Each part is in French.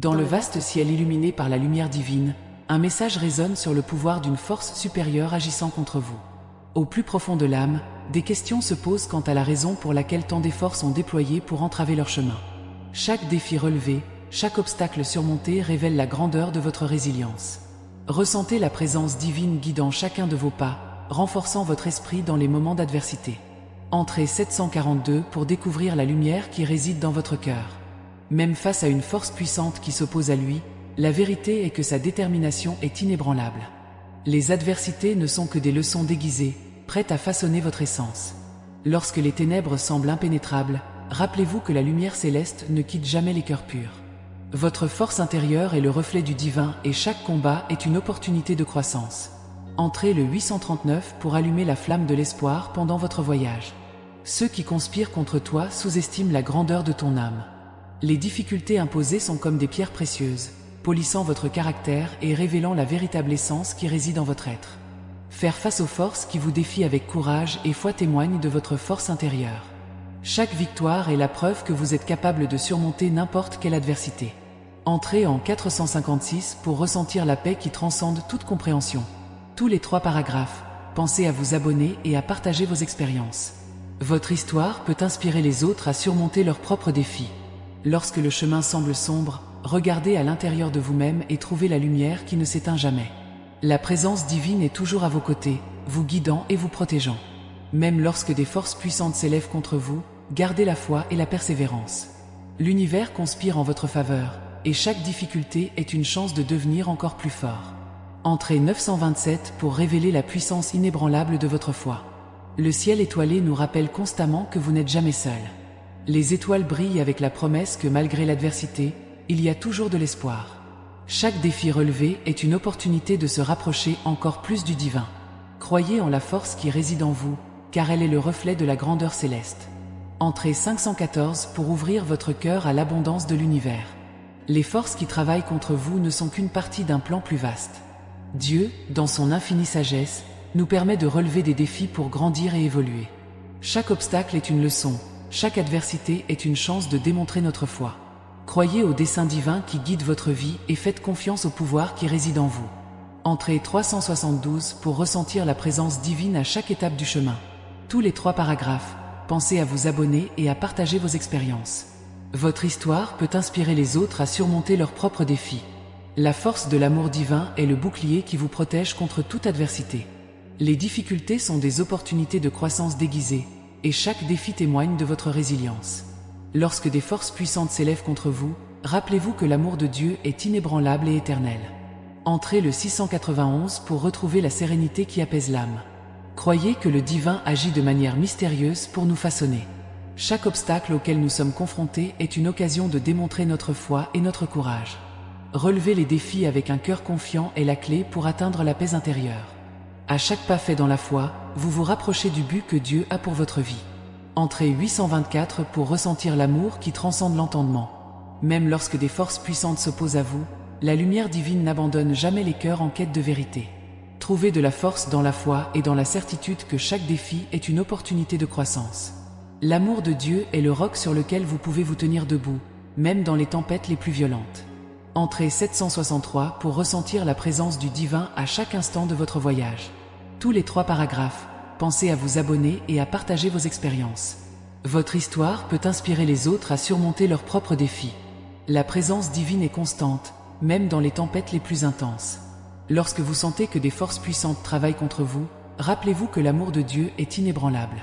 Dans le vaste ciel illuminé par la lumière divine, un message résonne sur le pouvoir d'une force supérieure agissant contre vous. Au plus profond de l'âme, des questions se posent quant à la raison pour laquelle tant d'efforts sont déployés pour entraver leur chemin. Chaque défi relevé, chaque obstacle surmonté révèle la grandeur de votre résilience. Ressentez la présence divine guidant chacun de vos pas, renforçant votre esprit dans les moments d'adversité. Entrez 742 pour découvrir la lumière qui réside dans votre cœur. Même face à une force puissante qui s'oppose à lui, la vérité est que sa détermination est inébranlable. Les adversités ne sont que des leçons déguisées, prêtes à façonner votre essence. Lorsque les ténèbres semblent impénétrables, rappelez-vous que la lumière céleste ne quitte jamais les cœurs purs. Votre force intérieure est le reflet du divin et chaque combat est une opportunité de croissance. Entrez le 839 pour allumer la flamme de l'espoir pendant votre voyage. Ceux qui conspirent contre toi sous-estiment la grandeur de ton âme. Les difficultés imposées sont comme des pierres précieuses, polissant votre caractère et révélant la véritable essence qui réside en votre être. Faire face aux forces qui vous défient avec courage et foi témoigne de votre force intérieure. Chaque victoire est la preuve que vous êtes capable de surmonter n'importe quelle adversité. Entrez en 456 pour ressentir la paix qui transcende toute compréhension. Tous les 3 paragraphes, pensez à vous abonner et à partager vos expériences. Votre histoire peut inspirer les autres à surmonter leurs propres défis. Lorsque le chemin semble sombre, regardez à l'intérieur de vous-même et trouvez la lumière qui ne s'éteint jamais. La présence divine est toujours à vos côtés, vous guidant et vous protégeant. Même lorsque des forces puissantes s'élèvent contre vous, gardez la foi et la persévérance. L'univers conspire en votre faveur, et chaque difficulté est une chance de devenir encore plus fort. Entrez 927 pour révéler la puissance inébranlable de votre foi. Le ciel étoilé nous rappelle constamment que vous n'êtes jamais seul. Les étoiles brillent avec la promesse que malgré l'adversité, il y a toujours de l'espoir. Chaque défi relevé est une opportunité de se rapprocher encore plus du divin. Croyez en la force qui réside en vous, car elle est le reflet de la grandeur céleste. Entrez 514 pour ouvrir votre cœur à l'abondance de l'univers. Les forces qui travaillent contre vous ne sont qu'une partie d'un plan plus vaste. Dieu, dans son infinie sagesse, nous permet de relever des défis pour grandir et évoluer. Chaque obstacle est une leçon. Chaque adversité est une chance de démontrer notre foi. Croyez au dessein divin qui guide votre vie et faites confiance au pouvoir qui réside en vous. Entrez 372 pour ressentir la présence divine à chaque étape du chemin. Tous les 3 paragraphes, pensez à vous abonner et à partager vos expériences. Votre histoire peut inspirer les autres à surmonter leurs propres défis. La force de l'amour divin est le bouclier qui vous protège contre toute adversité. Les difficultés sont des opportunités de croissance déguisées, et chaque défi témoigne de votre résilience. Lorsque des forces puissantes s'élèvent contre vous, rappelez-vous que l'amour de Dieu est inébranlable et éternel. Entrez le 691 pour retrouver la sérénité qui apaise l'âme. Croyez que le divin agit de manière mystérieuse pour nous façonner. Chaque obstacle auquel nous sommes confrontés est une occasion de démontrer notre foi et notre courage. Relever les défis avec un cœur confiant est la clé pour atteindre la paix intérieure. À chaque pas fait dans la foi, vous vous rapprochez du but que Dieu a pour votre vie. Entrez 824 pour ressentir l'amour qui transcende l'entendement. Même lorsque des forces puissantes s'opposent à vous, la lumière divine n'abandonne jamais les cœurs en quête de vérité. Trouvez de la force dans la foi et dans la certitude que chaque défi est une opportunité de croissance. L'amour de Dieu est le roc sur lequel vous pouvez vous tenir debout, même dans les tempêtes les plus violentes. Entrez 763 pour ressentir la présence du divin à chaque instant de votre voyage. Tous les 3 paragraphes, pensez à vous abonner et à partager vos expériences. Votre histoire peut inspirer les autres à surmonter leurs propres défis. La présence divine est constante, même dans les tempêtes les plus intenses. Lorsque vous sentez que des forces puissantes travaillent contre vous, rappelez-vous que l'amour de Dieu est inébranlable.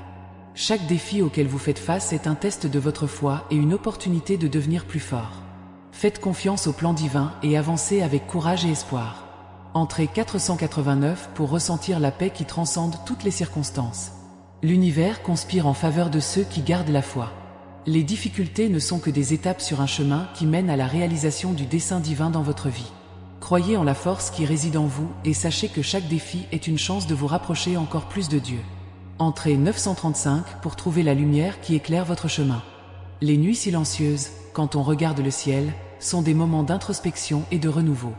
Chaque défi auquel vous faites face est un test de votre foi et une opportunité de devenir plus fort. Faites confiance au plan divin et avancez avec courage et espoir. Entrez 489 pour ressentir la paix qui transcende toutes les circonstances. L'univers conspire en faveur de ceux qui gardent la foi. Les difficultés ne sont que des étapes sur un chemin qui mène à la réalisation du dessein divin dans votre vie. Croyez en la force qui réside en vous et sachez que chaque défi est une chance de vous rapprocher encore plus de Dieu. Entrez 935 pour trouver la lumière qui éclaire votre chemin. Les nuits silencieuses, quand on regarde le ciel, sont des moments d'introspection et de renouveau.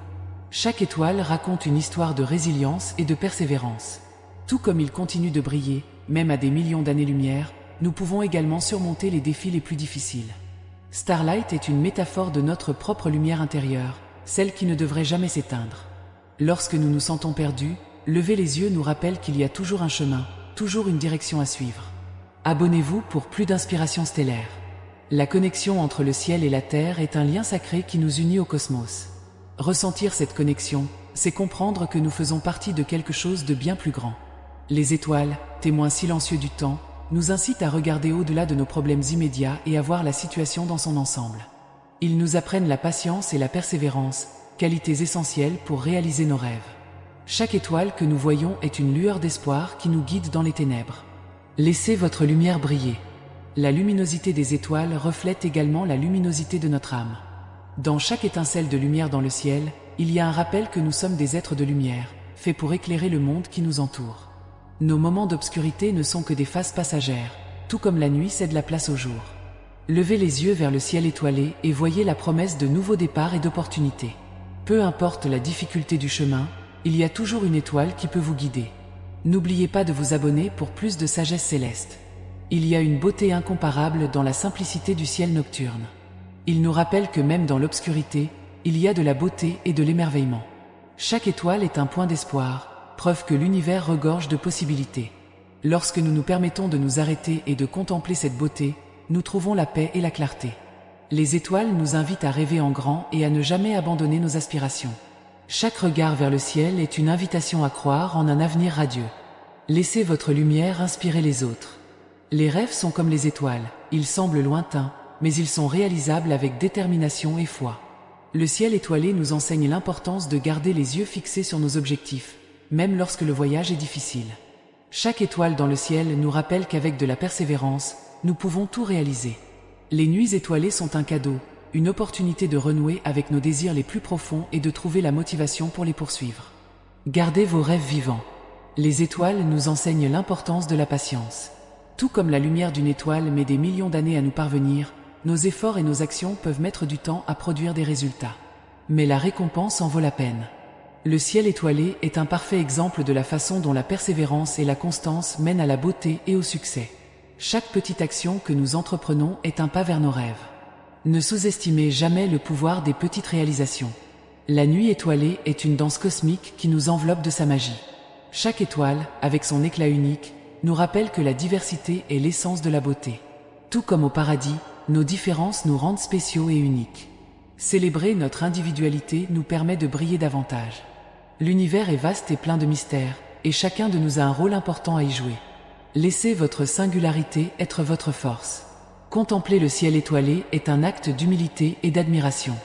Chaque étoile raconte une histoire de résilience et de persévérance. Tout comme il continue de briller, même à des millions d'années-lumière, nous pouvons également surmonter les défis les plus difficiles. Starlight est une métaphore de notre propre lumière intérieure, celle qui ne devrait jamais s'éteindre. Lorsque nous nous sentons perdus, lever les yeux nous rappelle qu'il y a toujours un chemin, toujours une direction à suivre. Abonnez-vous pour plus d'inspiration stellaire. La connexion entre le ciel et la terre est un lien sacré qui nous unit au cosmos. Ressentir cette connexion, c'est comprendre que nous faisons partie de quelque chose de bien plus grand. Les étoiles, témoins silencieux du temps, nous incitent à regarder au-delà de nos problèmes immédiats et à voir la situation dans son ensemble. Ils nous apprennent la patience et la persévérance, qualités essentielles pour réaliser nos rêves. Chaque étoile que nous voyons est une lueur d'espoir qui nous guide dans les ténèbres. Laissez votre lumière briller. La luminosité des étoiles reflète également la luminosité de notre âme. Dans chaque étincelle de lumière dans le ciel, il y a un rappel que nous sommes des êtres de lumière, faits pour éclairer le monde qui nous entoure. Nos moments d'obscurité ne sont que des phases passagères, tout comme la nuit cède la place au jour. Levez les yeux vers le ciel étoilé et voyez la promesse de nouveaux départs et d'opportunités. Peu importe la difficulté du chemin, il y a toujours une étoile qui peut vous guider. N'oubliez pas de vous abonner pour plus de sagesse céleste. Il y a une beauté incomparable dans la simplicité du ciel nocturne. Il nous rappelle que même dans l'obscurité, il y a de la beauté et de l'émerveillement. Chaque étoile est un point d'espoir, preuve que l'univers regorge de possibilités. Lorsque nous nous permettons de nous arrêter et de contempler cette beauté, nous trouvons la paix et la clarté. Les étoiles nous invitent à rêver en grand et à ne jamais abandonner nos aspirations. Chaque regard vers le ciel est une invitation à croire en un avenir radieux. Laissez votre lumière inspirer les autres. Les rêves sont comme les étoiles, ils semblent lointains, mais ils sont réalisables avec détermination et foi. Le ciel étoilé nous enseigne l'importance de garder les yeux fixés sur nos objectifs, même lorsque le voyage est difficile. Chaque étoile dans le ciel nous rappelle qu'avec de la persévérance, nous pouvons tout réaliser. Les nuits étoilées sont un cadeau, une opportunité de renouer avec nos désirs les plus profonds et de trouver la motivation pour les poursuivre. Gardez vos rêves vivants. Les étoiles nous enseignent l'importance de la patience. Tout comme la lumière d'une étoile met des millions d'années à nous parvenir, nos efforts et nos actions peuvent mettre du temps à produire des résultats. Mais la récompense en vaut la peine. Le ciel étoilé est un parfait exemple de la façon dont la persévérance et la constance mènent à la beauté et au succès. Chaque petite action que nous entreprenons est un pas vers nos rêves. Ne sous-estimez jamais le pouvoir des petites réalisations. La nuit étoilée est une danse cosmique qui nous enveloppe de sa magie. Chaque étoile, avec son éclat unique, nous rappelle que la diversité est l'essence de la beauté. Tout comme au paradis, nos différences nous rendent spéciaux et uniques. Célébrer notre individualité nous permet de briller davantage. L'univers est vaste et plein de mystères, et chacun de nous a un rôle important à y jouer. Laissez votre singularité être votre force. Contempler le ciel étoilé est un acte d'humilité et d'admiration.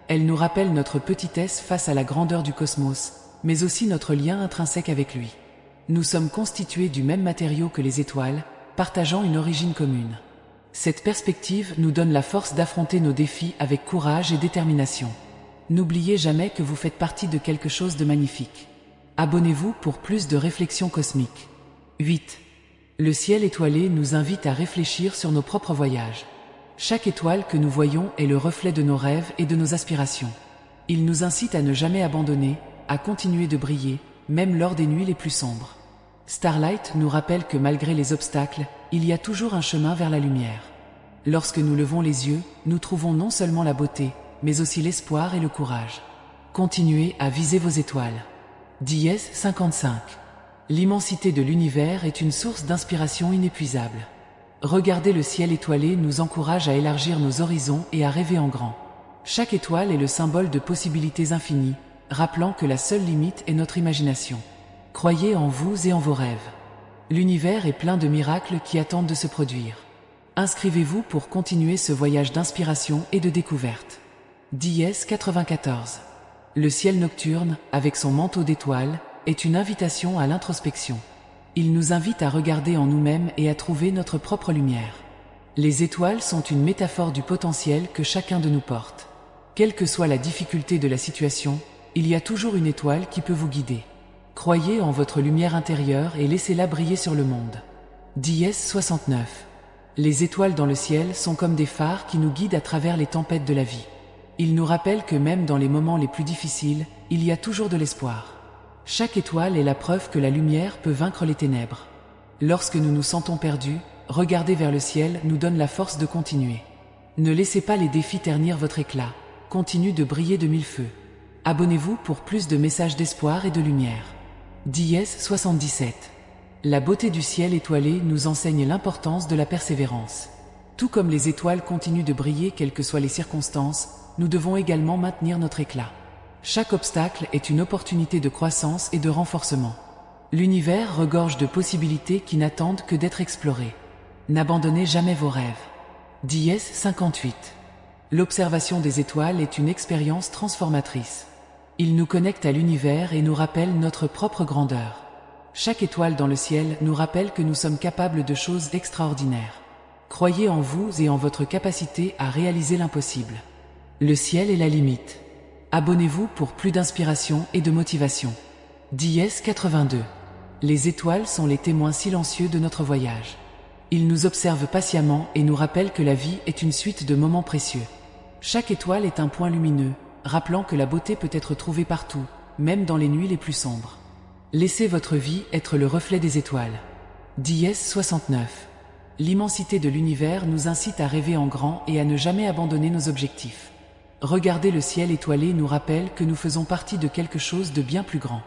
Elle nous rappelle notre petitesse face à la grandeur du cosmos, mais aussi notre lien intrinsèque avec lui. Nous sommes constitués du même matériau que les étoiles, partageant une origine commune. Cette perspective nous donne la force d'affronter nos défis avec courage et détermination. N'oubliez jamais que vous faites partie de quelque chose de magnifique. Abonnez-vous pour plus de réflexions cosmiques. 8. Le ciel étoilé nous invite à réfléchir sur nos propres voyages. Chaque étoile que nous voyons est le reflet de nos rêves et de nos aspirations. Il nous incite à ne jamais abandonner, à continuer de briller, même lors des nuits les plus sombres. Starlight nous rappelle que malgré les obstacles, il y a toujours un chemin vers la lumière. Lorsque nous levons les yeux, nous trouvons non seulement la beauté, mais aussi l'espoir et le courage. Continuez à viser vos étoiles. Dièse 55. L'immensité de l'univers est une source d'inspiration inépuisable. Regarder le ciel étoilé nous encourage à élargir nos horizons et à rêver en grand. Chaque étoile est le symbole de possibilités infinies, rappelant que la seule limite est notre imagination. Croyez en vous et en vos rêves. L'univers est plein de miracles qui attendent de se produire. Inscrivez-vous pour continuer ce voyage d'inspiration et de découverte. Dièse 94. Le ciel nocturne, avec son manteau d'étoiles, est une invitation à l'introspection. Il nous invite à regarder en nous-mêmes et à trouver notre propre lumière. Les étoiles sont une métaphore du potentiel que chacun de nous porte. Quelle que soit la difficulté de la situation, il y a toujours une étoile qui peut vous guider. Croyez en votre lumière intérieure et laissez-la briller sur le monde. Dièse 69. Les étoiles dans le ciel sont comme des phares qui nous guident à travers les tempêtes de la vie. Ils nous rappellent que même dans les moments les plus difficiles, il y a toujours de l'espoir. Chaque étoile est la preuve que la lumière peut vaincre les ténèbres. Lorsque nous nous sentons perdus, regarder vers le ciel nous donne la force de continuer. Ne laissez pas les défis ternir votre éclat. Continue de briller de mille feux. Abonnez-vous pour plus de messages d'espoir et de lumière. Dies 77. La beauté du ciel étoilé nous enseigne l'importance de la persévérance. Tout comme les étoiles continuent de briller quelles que soient les circonstances, nous devons également maintenir notre éclat. Chaque obstacle est une opportunité de croissance et de renforcement. L'univers regorge de possibilités qui n'attendent que d'être explorées. N'abandonnez jamais vos rêves. Dies 58. L'observation des étoiles est une expérience transformatrice. Il nous connecte à l'univers et nous rappelle notre propre grandeur. Chaque étoile dans le ciel nous rappelle que nous sommes capables de choses extraordinaires. Croyez en vous et en votre capacité à réaliser l'impossible. Le ciel est la limite. Abonnez-vous pour plus d'inspiration et de motivation. Dies 82. Les étoiles sont les témoins silencieux de notre voyage. Ils nous observent patiemment et nous rappellent que la vie est une suite de moments précieux. Chaque étoile est un point lumineux, rappelant que la beauté peut être trouvée partout, même dans les nuits les plus sombres. Laissez votre vie être le reflet des étoiles. Dies 69. L'immensité de l'univers nous incite à rêver en grand et à ne jamais abandonner nos objectifs. Regarder le ciel étoilé nous rappelle que nous faisons partie de quelque chose de bien plus grand.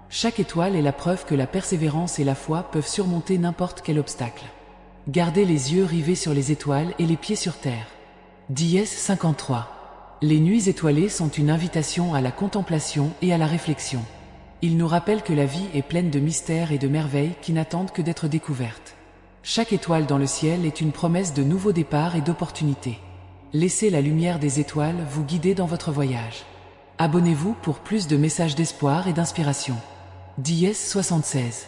Chaque étoile est la preuve que la persévérance et la foi peuvent surmonter n'importe quel obstacle. Gardez les yeux rivés sur les étoiles et les pieds sur terre. Dies 53. Les nuits étoilées sont une invitation à la contemplation et à la réflexion. Ils nous rappellent que la vie est pleine de mystères et de merveilles qui n'attendent que d'être découvertes. Chaque étoile dans le ciel est une promesse de nouveaux départs et d'opportunités. Laissez la lumière des étoiles vous guider dans votre voyage. Abonnez-vous pour plus de messages d'espoir et d'inspiration. Dies 76.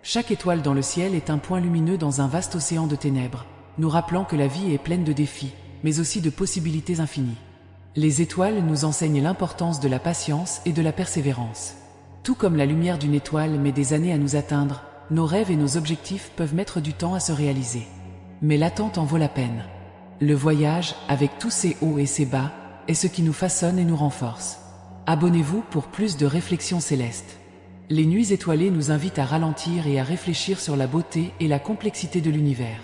Chaque étoile dans le ciel est un point lumineux dans un vaste océan de ténèbres, nous rappelant que la vie est pleine de défis, mais aussi de possibilités infinies. Les étoiles nous enseignent l'importance de la patience et de la persévérance. Tout comme la lumière d'une étoile met des années à nous atteindre, nos rêves et nos objectifs peuvent mettre du temps à se réaliser. Mais l'attente en vaut la peine. Le voyage, avec tous ses hauts et ses bas, est ce qui nous façonne et nous renforce. Abonnez-vous pour plus de réflexions célestes. Les nuits étoilées nous invitent à ralentir et à réfléchir sur la beauté et la complexité de l'univers.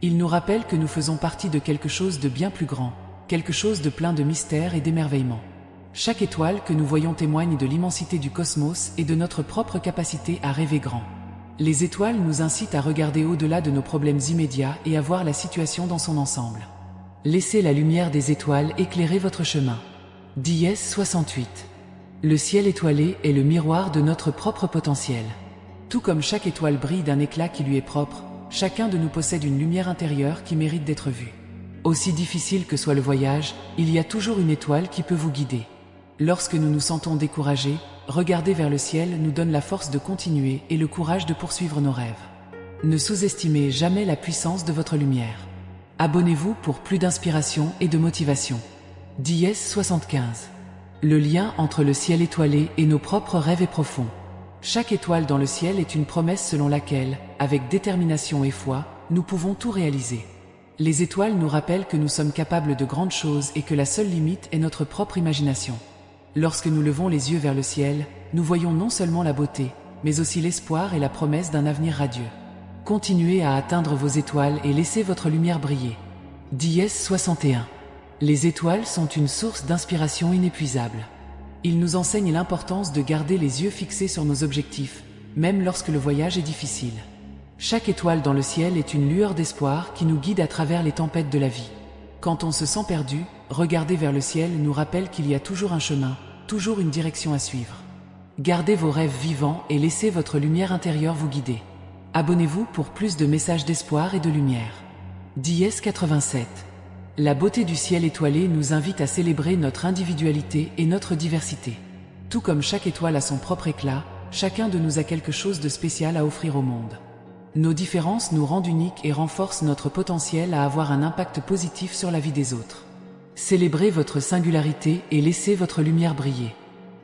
Ils nous rappellent que nous faisons partie de quelque chose de bien plus grand, quelque chose de plein de mystères et d'émerveillements. Chaque étoile que nous voyons témoigne de l'immensité du cosmos et de notre propre capacité à rêver grand. Les étoiles nous incitent à regarder au-delà de nos problèmes immédiats et à voir la situation dans son ensemble. Laissez la lumière des étoiles éclairer votre chemin. Dies 68. Le ciel étoilé est le miroir de notre propre potentiel. Tout comme chaque étoile brille d'un éclat qui lui est propre, chacun de nous possède une lumière intérieure qui mérite d'être vue. Aussi difficile que soit le voyage, il y a toujours une étoile qui peut vous guider. Lorsque nous nous sentons découragés, regarder vers le ciel nous donne la force de continuer et le courage de poursuivre nos rêves. Ne sous-estimez jamais la puissance de votre lumière. Abonnez-vous pour plus d'inspiration et de motivation. Dies 75. Le lien entre le ciel étoilé et nos propres rêves est profond. Chaque étoile dans le ciel est une promesse selon laquelle, avec détermination et foi, nous pouvons tout réaliser. Les étoiles nous rappellent que nous sommes capables de grandes choses et que la seule limite est notre propre imagination. Lorsque nous levons les yeux vers le ciel, nous voyons non seulement la beauté, mais aussi l'espoir et la promesse d'un avenir radieux. Continuez à atteindre vos étoiles et laissez votre lumière briller. Dies 61. Les étoiles sont une source d'inspiration inépuisable. Ils nous enseignent l'importance de garder les yeux fixés sur nos objectifs, même lorsque le voyage est difficile. Chaque étoile dans le ciel est une lueur d'espoir qui nous guide à travers les tempêtes de la vie. Quand on se sent perdu, regarder vers le ciel nous rappelle qu'il y a toujours un chemin, toujours une direction à suivre. Gardez vos rêves vivants et laissez votre lumière intérieure vous guider. Abonnez-vous pour plus de messages d'espoir et de lumière. Dies 87. La beauté du ciel étoilé nous invite à célébrer notre individualité et notre diversité. Tout comme chaque étoile a son propre éclat, chacun de nous a quelque chose de spécial à offrir au monde. Nos différences nous rendent uniques et renforcent notre potentiel à avoir un impact positif sur la vie des autres. Célébrez votre singularité et laissez votre lumière briller.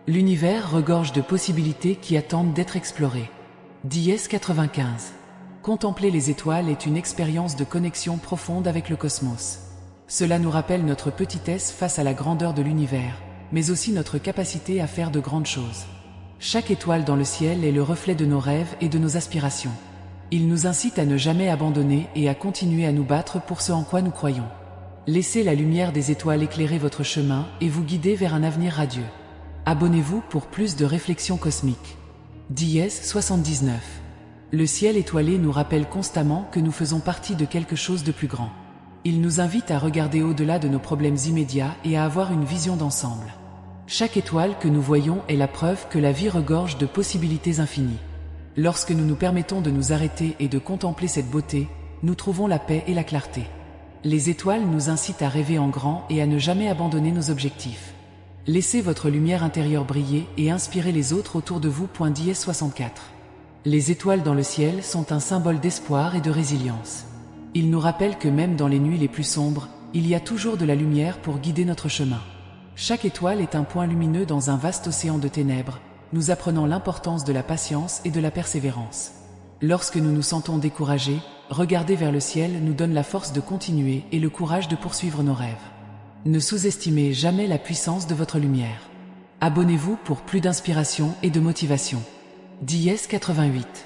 L'univers regorge de possibilités qui attendent d'être explorées. Dies 95. Contempler les étoiles est une expérience de connexion profonde avec le cosmos. Cela nous rappelle notre petitesse face à la grandeur de l'univers, mais aussi notre capacité à faire de grandes choses. Chaque étoile dans le ciel est le reflet de nos rêves et de nos aspirations. Il nous incite à ne jamais abandonner et à continuer à nous battre pour ce en quoi nous croyons. Laissez la lumière des étoiles éclairer votre chemin et vous guider vers un avenir radieux. Abonnez-vous pour plus de réflexions cosmiques. Dièse 79. Le ciel étoilé nous rappelle constamment que nous faisons partie de quelque chose de plus grand. Il nous invite à regarder au-delà de nos problèmes immédiats et à avoir une vision d'ensemble. Chaque étoile que nous voyons est la preuve que la vie regorge de possibilités infinies. Lorsque nous nous permettons de nous arrêter et de contempler cette beauté, nous trouvons la paix et la clarté. Les étoiles nous incitent à rêver en grand et à ne jamais abandonner nos objectifs. Laissez votre lumière intérieure briller et inspirez les autres autour de vous. Dièse 64. Les étoiles dans le ciel sont un symbole d'espoir et de résilience. Ils nous rappellent que même dans les nuits les plus sombres, il y a toujours de la lumière pour guider notre chemin. Chaque étoile est un point lumineux dans un vaste océan de ténèbres, nous apprenant l'importance de la patience et de la persévérance. Lorsque nous nous sentons découragés, regarder vers le ciel nous donne la force de continuer et le courage de poursuivre nos rêves. Ne sous-estimez jamais la puissance de votre lumière. Abonnez-vous pour plus d'inspiration et de motivation. Dièse 88.